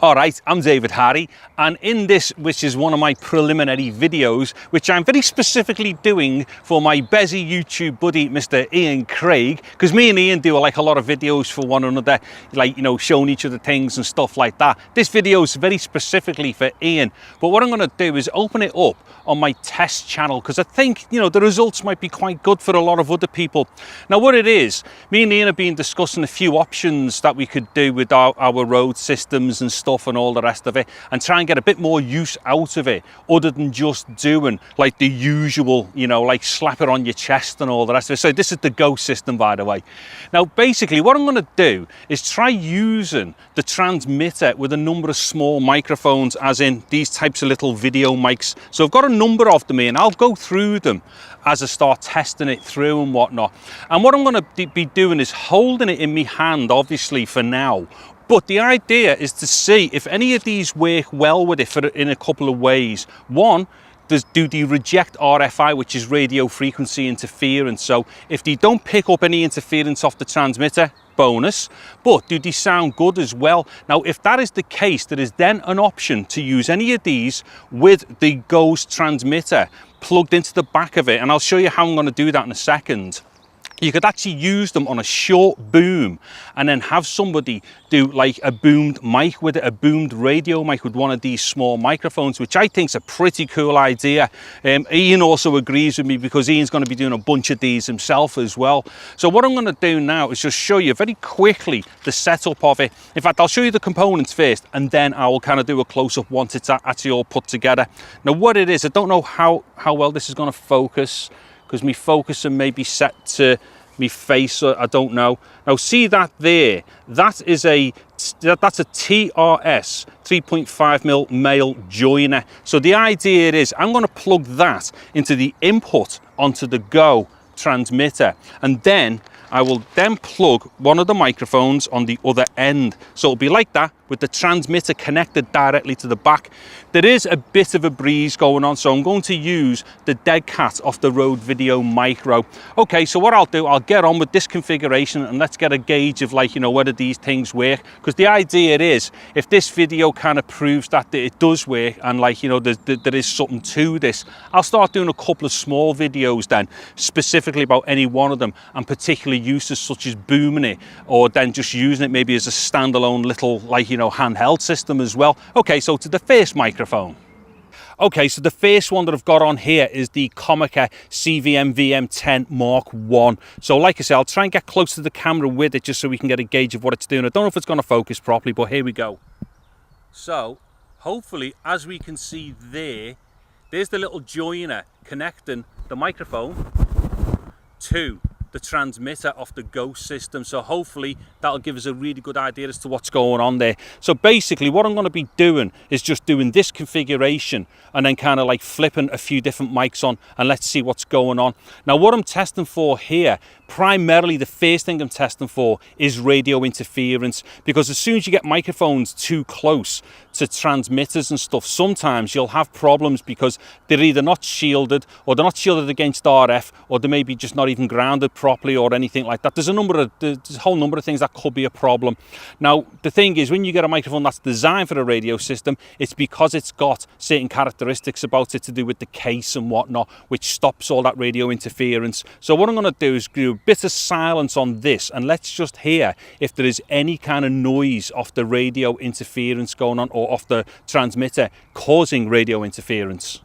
Alright, I'm David Harry, and in this, which is one of my preliminary videos, which I'm very specifically doing for my busy YouTube buddy, Mr. Ian Craig, because me and Ian do like a lot of videos for one another, like, you know, showing each other things and stuff like that. This video is very specifically for Ian, but what I'm going to do is open it up on my test channel, because I think, you know, the results might be quite good for a lot of other people. Now, what it is, me and Ian have been discussing a few options that we could do with our Rode systems and stuff and all the rest of it, and try and get a bit more use out of it other than just doing like the usual, you know, like slap it on your chest and all the rest of it. So this is the Go system, by the way. Now basically what I'm going to do is try using the transmitter with a number of small microphones, as in these types of little video mics. So I've got a number of them here, and I'll go through them as I start testing it through and whatnot. And what I'm going to be doing is holding it in my hand, obviously, for now. But the idea is to see if any of these work well with it in a couple of ways. One, do they reject RFI, which is radio frequency interference? So if they don't pick up any interference off the transmitter, bonus. But do they sound good as well? Now, if that is the case, there is then an option to use any of these with the Go's transmitter plugged into the back of it. And I'll show you how I'm going to do that in a second. You could actually use them on a short boom and then have somebody do like a boomed mic with it, a boomed radio mic with one of these small microphones, which I think is a pretty cool idea. Ian also agrees with me, because Ian's going to be doing a bunch of these himself as well. So what I'm going to do now is just show you very quickly the setup of it. In fact, I'll show you the components first, and then I will kind of do a close-up once it's actually all put together. Now what it is, I don't know how well this is going to focus, because my focusing may be set to my face, or I don't know. Now see that there, that's a TRS 3.5mm male joiner. So the idea is I'm going to plug that into the input onto the Go transmitter, and then I will then plug one of the microphones on the other end. So it'll be like that, with the transmitter connected directly to the back. There is a bit of a breeze going on, so I'm going to use the dead cat off the Rode VideoMicro. Okay, so what I'll do, I'll get on with this configuration, and let's get a gauge of, like, you know, whether these things work. Because the idea is, if this video kind of proves that it does work, and, like, you know, there is something to this, I'll start doing a couple of small videos then, specifically about any one of them, and particularly uses such as booming it, or then just using it maybe as a standalone little, like, you know, handheld system as well. Okay, so to the first microphone. Okay, so the first one that I've got on here is the Comica CVM-VM10 MK1. So like I said, I'll try and get close to the camera with it, just so we can get a gauge of what it's doing. I don't know if it's going to focus properly, but here we go. So hopefully, as we can see there's the little joiner connecting the microphone to the transmitter off the Go system. So hopefully that'll give us a really good idea as to what's going on there. So basically what I'm going to be doing is just doing this configuration, and then kind of like flipping a few different mics on, and let's see what's going on. Now what I'm testing for here, primarily the first thing I'm testing for is radio interference, because as soon as you get microphones too close to transmitters and stuff, sometimes you'll have problems because they're either not shielded, or they're not shielded against RF, or they may be just not even grounded properly or anything like that. There's a whole number of things that could be a problem. Now the thing is, when you get a microphone that's designed for a radio system, it's because it's got certain characteristics about it to do with the case and whatnot, which stops all that radio interference. So what I'm going to do is do a bit of silence on this, and let's just hear if there is any kind of noise off the radio interference going on, or off the transmitter causing radio interference.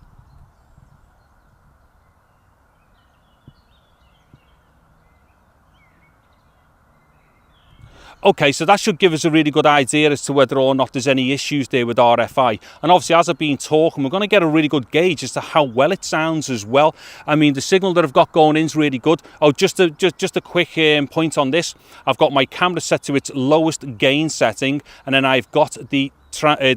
Okay, so that should give us a really good idea as to whether or not there's any issues there with RFI. And obviously, as I've been talking, we're going to get a really good gauge as to how well it sounds as well. I mean, the signal that I've got going in is really good. Oh, just a quick point on this. I've got my camera set to its lowest gain setting, and then I've got the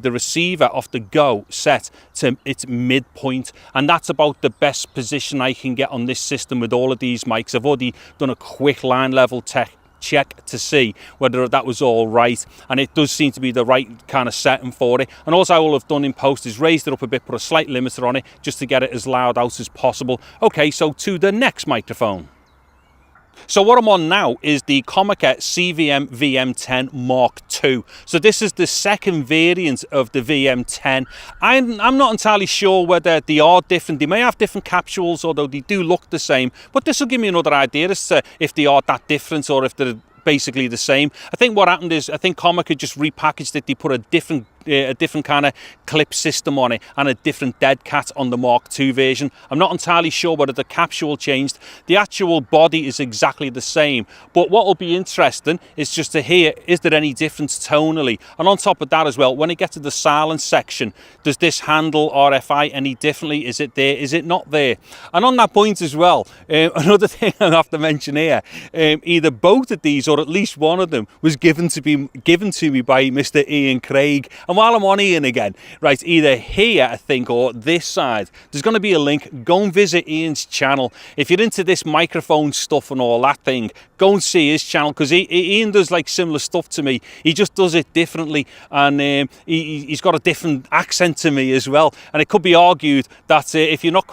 receiver off the Go set to its midpoint, and that's about the best position I can get on this system with all of these mics. I've already done a quick line level check to see whether that was all right, and it does seem to be the right kind of setting for it. And also I will have done in post is raised it up a bit, put a slight limiter on it just to get it as loud out as possible. Okay, so to the next microphone. So what I'm on now is the Comica CVM-VM10 MK2. So this is the second variant of the VM10. I'm not entirely sure whether they are different. They may have different capsules, although they do look the same. But this will give me another idea as to if they are that different or if they're basically the same. I think what happened is, I think Comica just repackaged it. They put a different kind of clip system on it and a different dead cat on the Mark II version. I'm not entirely sure whether the capsule changed. The actual body is exactly the same, but what will be interesting is just to hear, is there any difference tonally? And on top of that as well, when it gets to the silence section, does this handle RFI any differently? Is it there? Is it not there? And on that point as well, another thing I have to mention here, either both of these or at least one of them was given to me by Mr. Ian Craig. And while I'm on Ian again, right, either here, I think, or this side, there's going to be a link. Go and visit Ian's channel. If you're into this microphone stuff and all that thing, go and see his channel, because Ian does like similar stuff to me. He just does it differently, and he's got a different accent to me as well. And it could be argued that if you're not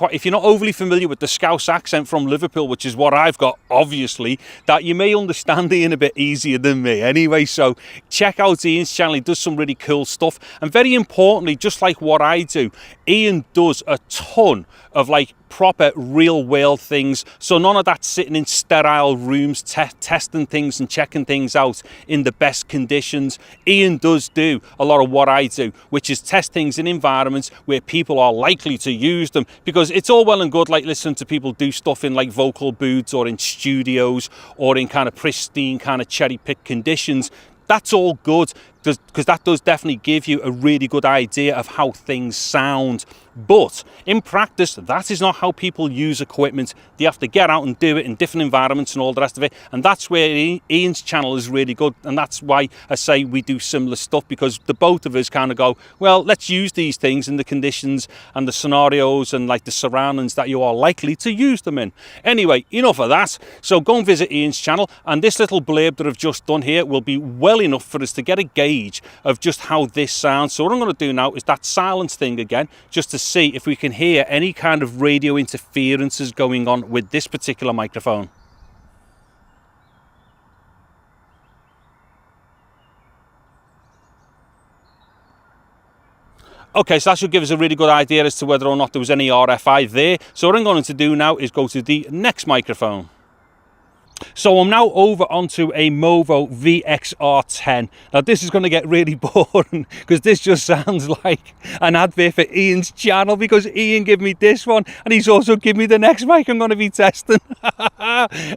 overly familiar with the Scouse accent from Liverpool, which is what I've got, obviously, that you may understand Ian a bit easier than me. Anyway, so check out Ian's channel. He does some really cool stuff. And very importantly, just like what I do, Ian does a ton of like proper real world things. So none of that sitting in sterile rooms testing things and checking things out in the best conditions. Ian does do a lot of what I do, which is test things in environments where people are likely to use them, because it's all well and good like listening to people do stuff in like vocal booths or in studios or in kind of pristine kind of cherry pick conditions. That's all good, because that does definitely give you a really good idea of how things sound. But in practice, that is not how people use equipment. They have to get out and do it in different environments and all the rest of it. And that's where Ian's channel is really good. And that's why I say we do similar stuff, because the both of us kind of go, well, let's use these things in the conditions and the scenarios and like the surroundings that you are likely to use them in. Anyway, enough of that. So go and visit Ian's channel. And this little blurb that I've just done here will be well enough for us to get a gauge of just how this sounds. So what I'm going to do now is that silence thing again, just to see if we can hear any kind of radio interferences going on with this particular microphone. Okay, so that should give us a really good idea as to whether or not there was any RFI there. So what I'm going to do now is go to the next microphone. So I'm now over onto a Movo VXR10. Now this is going to get really boring, because this just sounds like an advert for Ian's channel, because Ian gave me this one and he's also given me the next mic I'm going to be testing.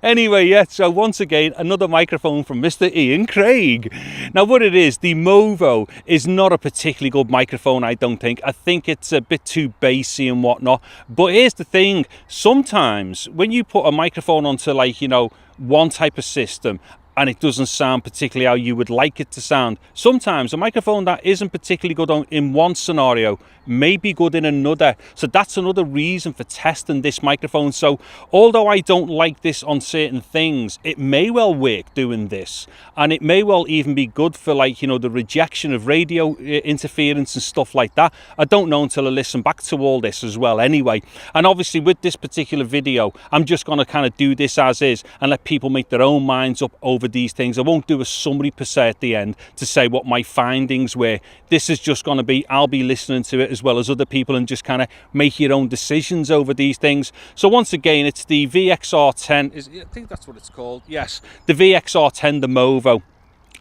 Anyway, yeah, so once again, another microphone from Mr. Ian Craig. Now what it is, the Movo is not a particularly good microphone, I don't think. I think it's a bit too bassy and whatnot. But here's the thing, sometimes when you put a microphone onto, like, you know, one type of system and it doesn't sound particularly how you would like it to sound, sometimes a microphone that isn't particularly good in one scenario may be good in another. So that's another reason for testing this microphone. So although I don't like this on certain things, it may well work doing this, and it may well even be good for, like, you know, the rejection of radio interference and stuff like that. I don't know until I listen back to all this as well anyway. And obviously with this particular video, I'm just going to kind of do this as is and let people make their own minds up over these things. I won't do a summary per se at the end to say what my findings were. This is just going to be, I'll be listening to it as well as other people and just kind of make your own decisions over these things. So once again, it's the VXR10, I think that's what it's called. Yes, the VXR10, the Movo.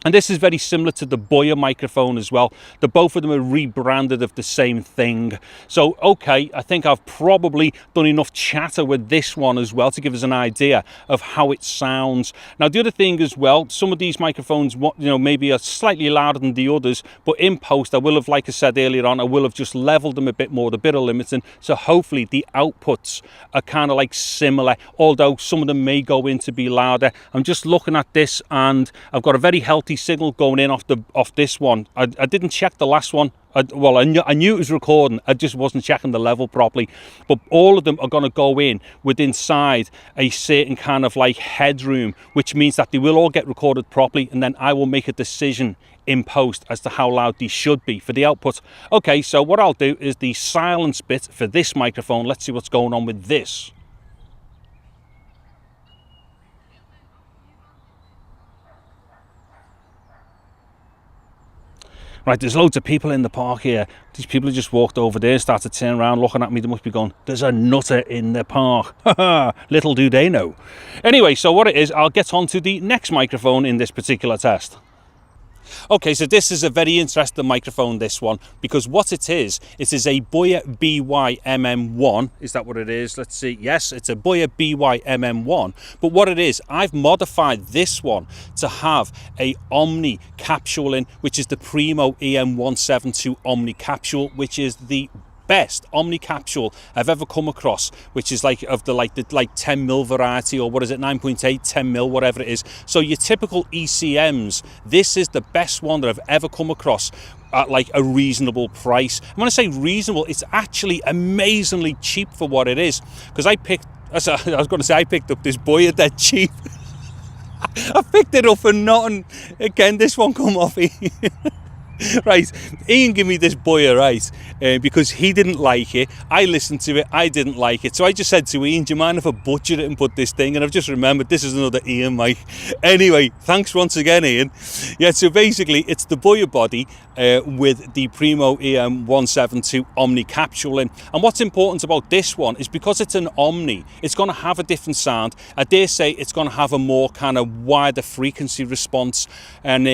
And this is very similar to the Boya microphone as well. Both of them are rebranded of the same thing. So, okay, I think I've probably done enough chatter with this one as well to give us an idea of how it sounds. Now, the other thing as well, some of these microphones, you know, maybe are slightly louder than the others, but in post, I will have, like I said earlier on, I will have just leveled them a bit more, the bit of limiting. So hopefully the outputs are kind of like similar, although some of them may go in to be louder. I'm just looking at this and I've got a very healthy signal going in off this one. I didn't check the last one. Well, I knew it was recording, I just wasn't checking the level properly. But all of them are going to go in with inside a certain kind of like headroom, which means that they will all get recorded properly, and then I will make a decision in post as to how loud these should be for the output. Okay, so what I'll do is the silence bit for this microphone. Let's see what's going on with this. Right, there's loads of people in the park here. These people have just walked over there, started turning around, looking at me. They must be going, there's a nutter in the park. Little do they know. Anyway, so what it is, I'll get on to the next microphone in this particular test. Okay, so this is a very interesting microphone, this one, because what it is a Boya BY-MM1. Is that what it is? Let's see. Yes, it's a Boya BY-MM1. But what it is, I've modified this one to have a omni capsule in, which is the Primo EM172 omni capsule, which is the best omni capsule I've ever come across, which is like of the 10mm variety, or what is it, 9.8, 10mm, whatever it is. So your typical ECMs, this is the best one that I've ever come across at like a reasonable price. And when I say reasonable, it's actually amazingly cheap for what it is, because I picked up this Boya dead cheap. I picked it up for nothing. Again, this one come off right, Ian gave me this Boya, right, because he didn't like it. I listened to it, I didn't like it, so I just said to Ian, do you mind if I butcher it and put this thing? And I've just remembered this is another Ian mic. Anyway, thanks once again, Ian. Yeah, so basically it's the Boya body with the Primo EM172 omni capsule in. And what's important about this one is because it's an omni, it's going to have a different sound. I dare say it's going to have a more kind of wider frequency response. And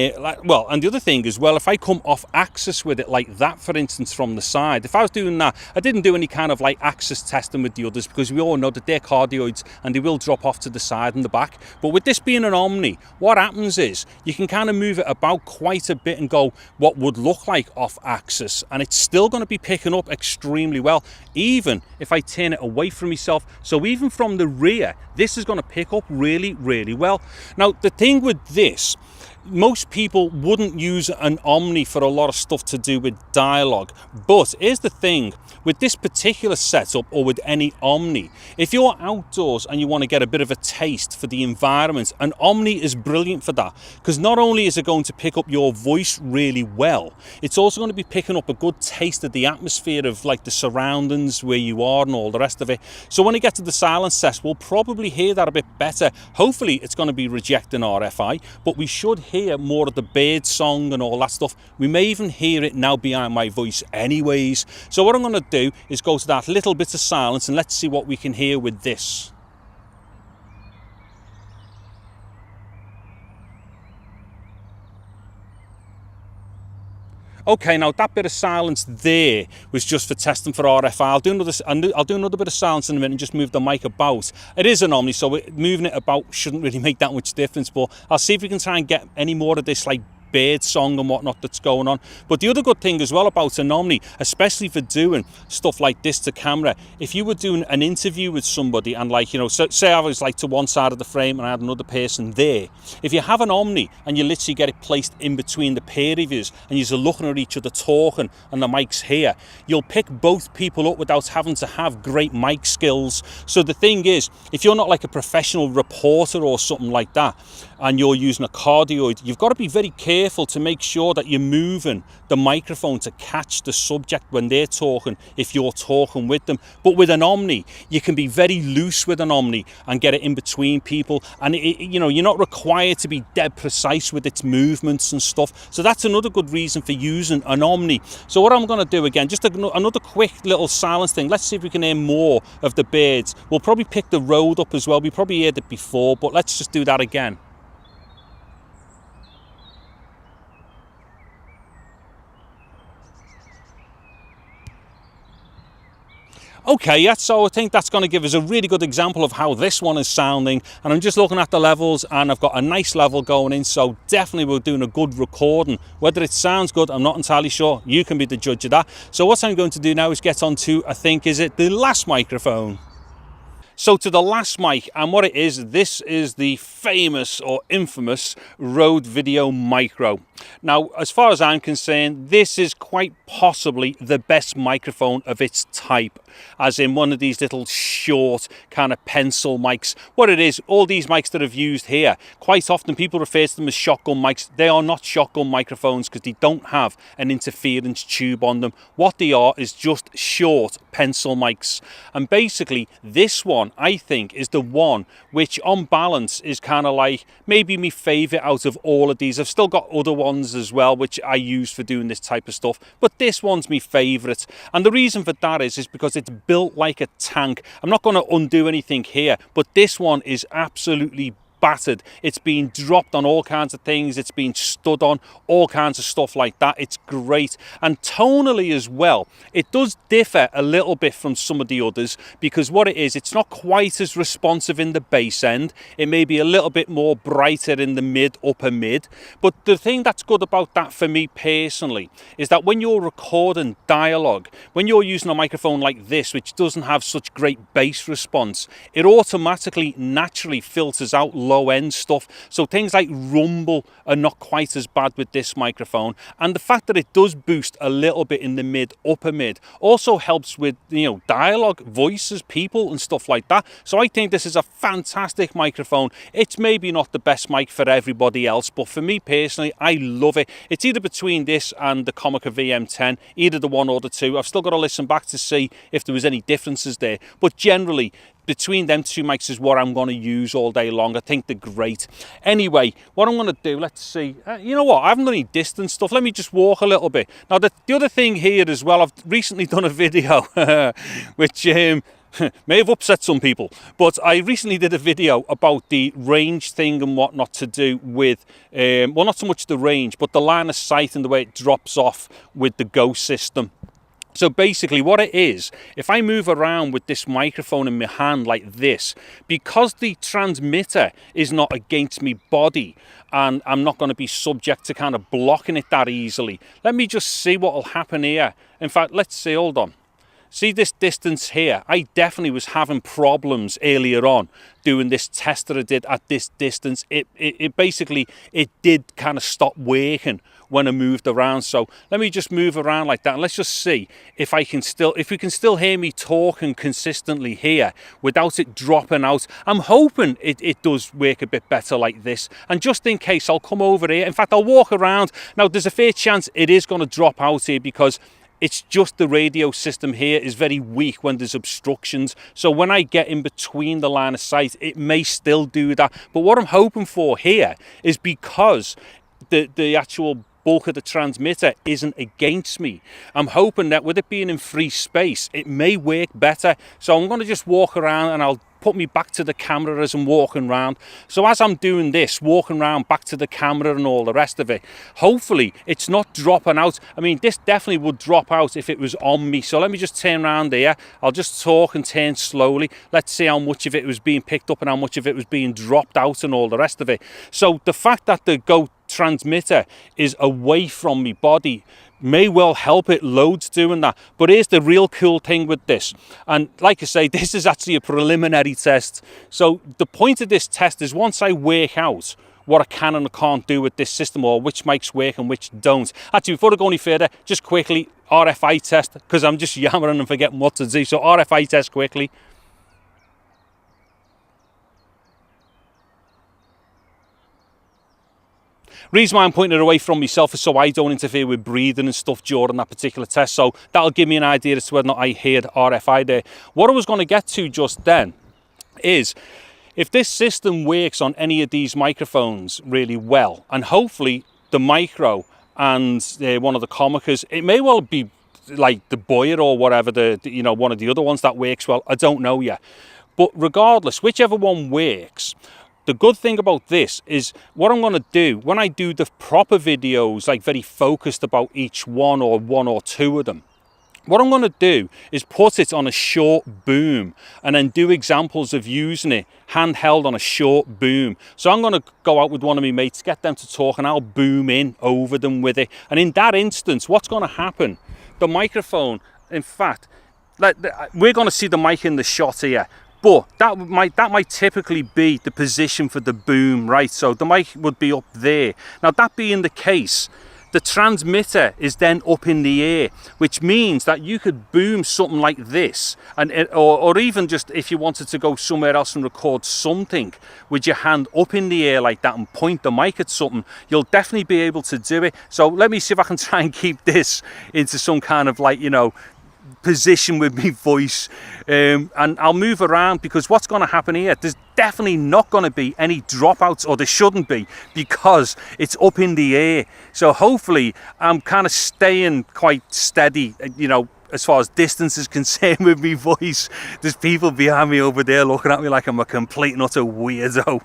well, and the other thing is, well, if I come off axis with it like that, for instance, from the side, if I was doing that, I didn't do any kind of like axis testing with the others, because we all know that they're cardioids and they will drop off to the side and the back. But with this being an omni, what happens is you can kind of move it about quite a bit and go what would look like off axis, and it's still going to be picking up extremely well, even if I turn it away from myself. So even from the rear, this is going to pick up really, really well. Now, the thing with this, most people wouldn't use an omni for a lot of stuff to do with dialogue, but here's the thing with this particular setup, or with any omni, if you're outdoors and you want to get a bit of a taste for the environment, an omni is brilliant for that, because not only is it going to pick up your voice really well, it's also going to be picking up a good taste of the atmosphere of like the surroundings where you are and all the rest of it. So when you get to the silence test, we'll probably hear that a bit better. Hopefully it's going to be rejecting RFI, but we should hear more of the bird song and all that stuff. We may even hear it now behind my voice anyways. So what I'm going to do is go to that little bit of silence and let's see what we can hear with this. Okay, now that bit of silence there was just for testing for RFI. I'll do another bit of silence in a minute and just move the mic about. It is an omni, so moving it about shouldn't really make that much difference, but I'll see if we can try and get any more of this like bird song and whatnot that's going on. But the other good thing as well about an omni, especially for doing stuff like this to camera, if you were doing an interview with somebody and like, you know, so say I was like to one side of the frame and I had another person there, if you have an omni and you literally get it placed in between the pair of yous and you're looking at each other talking and the mic's here, you'll pick both people up without having to have great mic skills. So the thing is, if you're not like a professional reporter or something like that and you're using a cardioid, you've got to be very careful to make sure that you're moving the microphone to catch the subject when they're talking, if you're talking with them. But with an omni, you can be very loose with an omni and get it in between people, and you know, you're not required to be dead precise with its movements and stuff. So that's another good reason for using an omni. So what I'm going to do again, just another quick little silence thing. Let's see if we can hear more of the birds. We'll probably pick the Rode up as well. We probably heard it before, but let's just do that again. Okay, yeah, so I think that's going to give us a really good example of how this one is sounding. And I'm just looking at the levels and I've got a nice level going in, so definitely we're doing a good recording. Whether it sounds good, I'm not entirely sure. You can be the judge of that. So what I'm going to do now is get on to, I think, is it the last microphone? So to the last mic, and what it is, this is the famous or infamous Rode VideoMicro. Now, as far as I'm concerned, this is quite possibly the best microphone of its type, as in one of these little short kind of pencil mics. What it is, all these mics that I've used here, quite often people refer to them as shotgun mics. They are not shotgun microphones because they don't have an interference tube on them. What they are is just short pencil mics. And basically, this one one, I think, is the one which on balance is kind of like maybe my favorite out of all of these. I've still got other ones as well which I use for doing this type of stuff, but this one's my favorite. And the reason for that is because it's built like a tank. I'm not going to undo anything here, but this one is absolutely battered. It's been dropped on all kinds of things, it's been stood on all kinds of stuff like that. It's great. And tonally as well, it does differ a little bit from some of the others, because what it is, it's not quite as responsive in the bass end. It may be a little bit more brighter in the mid, upper mid. But the thing that's good about that for me personally is that when you're recording dialogue, when you're using a microphone like this, which doesn't have such great bass response, it automatically naturally filters out low end stuff. So things like rumble are not quite as bad with this microphone, and the fact that it does boost a little bit in the mid, upper mid also helps with, you know, dialogue, voices, people and stuff like that. So I think this is a fantastic microphone. It's maybe not the best mic for everybody else, but for me personally, I love it. It's either between this and the Comica VM10, either the one or the two. I've still got to listen back to see if there was any differences there, but generally between them two mics is what I'm going to use all day long. I think they're great. Anyway, what I'm going to do, let's see. You know what? I haven't done any distance stuff. Let me just walk a little bit. Now, the other thing here as well, I've recently done a video which may have upset some people, but I recently did a video about the range thing and what not to do with, well, not so much the range, but the line of sight and the way it drops off with the Go system. So basically what it is, if I move around with this microphone in my hand like this, because the transmitter is not against my body and I'm not going to be subject to kind of blocking it that easily, let me just see what will happen here. In fact, let's see, hold on. See this distance here? I definitely was having problems earlier on doing this test that I did at this distance. It basically, it did kind of stop working when I moved around. So let me just move around like that and let's just see if I can still, if you can still hear me talking consistently here without it dropping out. I'm hoping it does work a bit better like this. And just in case, I'll come over here. In fact, I'll walk around. Now there's a fair chance it is going to drop out here because it's just the radio system here is very weak when there's obstructions. So when I get in between the line of sight, it may still do that. But what I'm hoping for here is because the actual bulk of the transmitter isn't against me, I'm hoping that with it being in free space, it may work better. So I'm going to just walk around and I'll put me back to the camera as I'm walking around. So as I'm doing this, walking around back to the camera and all the rest of it, hopefully it's not dropping out. I mean, this definitely would drop out if it was on me. So let me just turn around there. I'll just talk and turn slowly. Let's see how much of it was being picked up and how much of it was being dropped out and all the rest of it. So the fact that the Go transmitter is away from me body may well help it loads doing that. But here's the real cool thing with this, and like I say, this is actually a preliminary test. So the point of this test is once I work out what I can and I can't do with this system, or which mics work and which don't. Actually, before I go any further, just quickly, RFI test, because I'm just yammering and forgetting what to do. So RFI test quickly. Reason why I'm pointing it away from myself is so I don't interfere with breathing and stuff during that particular test. So that'll give me an idea as to whether or not I heard RFI there. What I was going to get to just then is if this system works on any of these microphones really well, and hopefully the Micro and one of the Comicas, it may well be like the Boya or whatever, you know, one of the other ones that works well. I don't know yet. But regardless, whichever one works, the good thing about this is what I'm going to do when I do the proper videos, like very focused about each one or two of them, what I'm going to do is put it on a short boom and then do examples of using it handheld on a short boom. So I'm going to go out with one of my mates, get them to talk, and I'll boom in over them with it. And in that instance, what's going to happen? The microphone, in fact, we're going to see the mic in the shot here. But that might typically be the position for the boom, right? So the mic would be up there. Now that being the case, the transmitter is then up in the air, which means that you could boom something like this, and or even just if you wanted to go somewhere else and record something with your hand up in the air like that and point the mic at something, you'll definitely be able to do it. So let me see if I can try and keep this into some kind of, like, you know, position with my voice, and I'll move around, because what's going to happen here, there's definitely not going to be any dropouts, or there shouldn't be, because it's up in the air. So hopefully I'm kind of staying quite steady, you know, as far as distance is concerned with my voice. There's people behind me over there looking at me like I'm a complete and utter weirdo.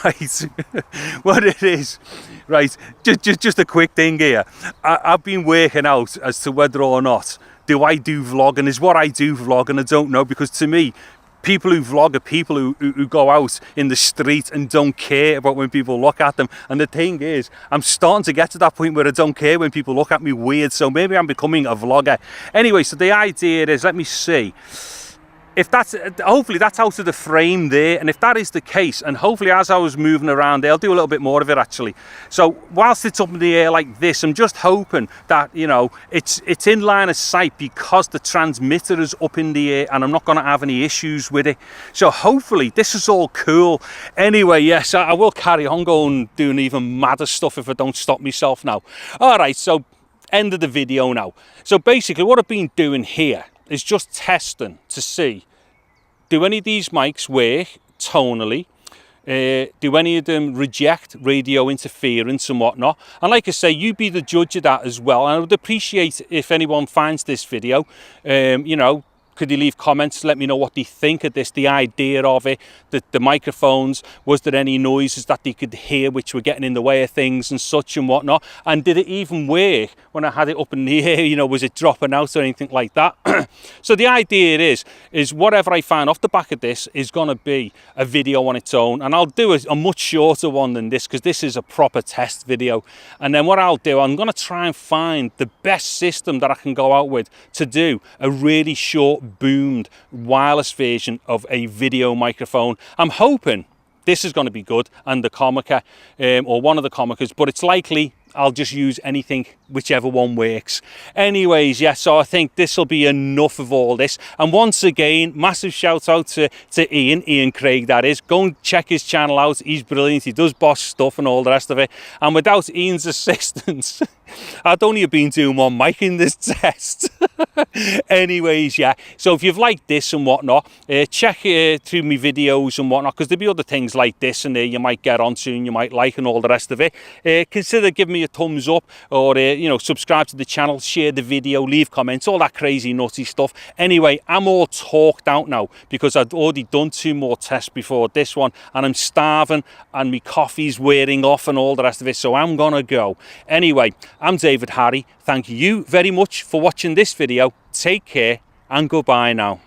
Right. What it is, right, just a quick thing here. I've been working out as to whether or not do I do vlogging. Is what I do vlogging? I don't know, because to me, people who vlog are people who go out in the street and don't care about when people look at them. And the thing is, I'm starting to get to that point where I don't care when people look at me weird. So maybe I'm becoming a vlogger. Anyway, so the idea is, let me see. If that's, hopefully that's out of the frame there, and if that is the case, and hopefully as I was moving around there, I'll do a little bit more of it actually. So whilst it's up in the air like this, I'm just hoping that, you know, it's in line of sight, because the transmitter is up in the air and I'm not going to have any issues with it. So hopefully this is all cool. Anyway, yes, I will carry on going, doing even madder stuff if I don't stop myself now. All right, so end of the video now. So basically what I've been doing here is just testing to see, do any of these mics work tonally? Do any of them reject radio interference and whatnot? And like I say, you be the judge of that as well. And I would appreciate if anyone finds this video, you know, could you leave comments, let me know what they think of this, the idea of it, the microphones, was there any noises that they could hear which were getting in the way of things and such and whatnot, and did it even work when I had it up in the air, you know, was it dropping out or anything like that? So the idea is whatever I find off the back of this is going to be a video on its own, and I'll do a much shorter one than this, because this is a proper test video. And then what I'll do, I'm going to try and find the best system that I can go out with to do a really short boomed wireless version of a video microphone. I'm hoping this is going to be good, and the Comica, or one of the Comicas, but it's likely I'll just use anything, whichever one works. Anyways, yeah, so I think this will be enough of all this. And once again, massive shout out to Ian Craig, that is. Go and check his channel out. He's brilliant. He does boss stuff and all the rest of it. And without Ian's assistance, I'd only have been doing one mic in this test. Anyways, yeah, so if you've liked this and whatnot, check through my videos and whatnot, because there'll be other things like this and you might get onto and you might like and all the rest of it. Consider giving me a thumbs up, or you know, subscribe to the channel, share the video, leave comments, all that crazy nutty stuff. Anyway, I'm all talked out now, because I've already done 2 more tests before this one, and I'm starving and my coffee's wearing off and all the rest of it, so I'm gonna go. Anyway, I'm David Harry. Thank you very much for watching this video. Take care and goodbye now.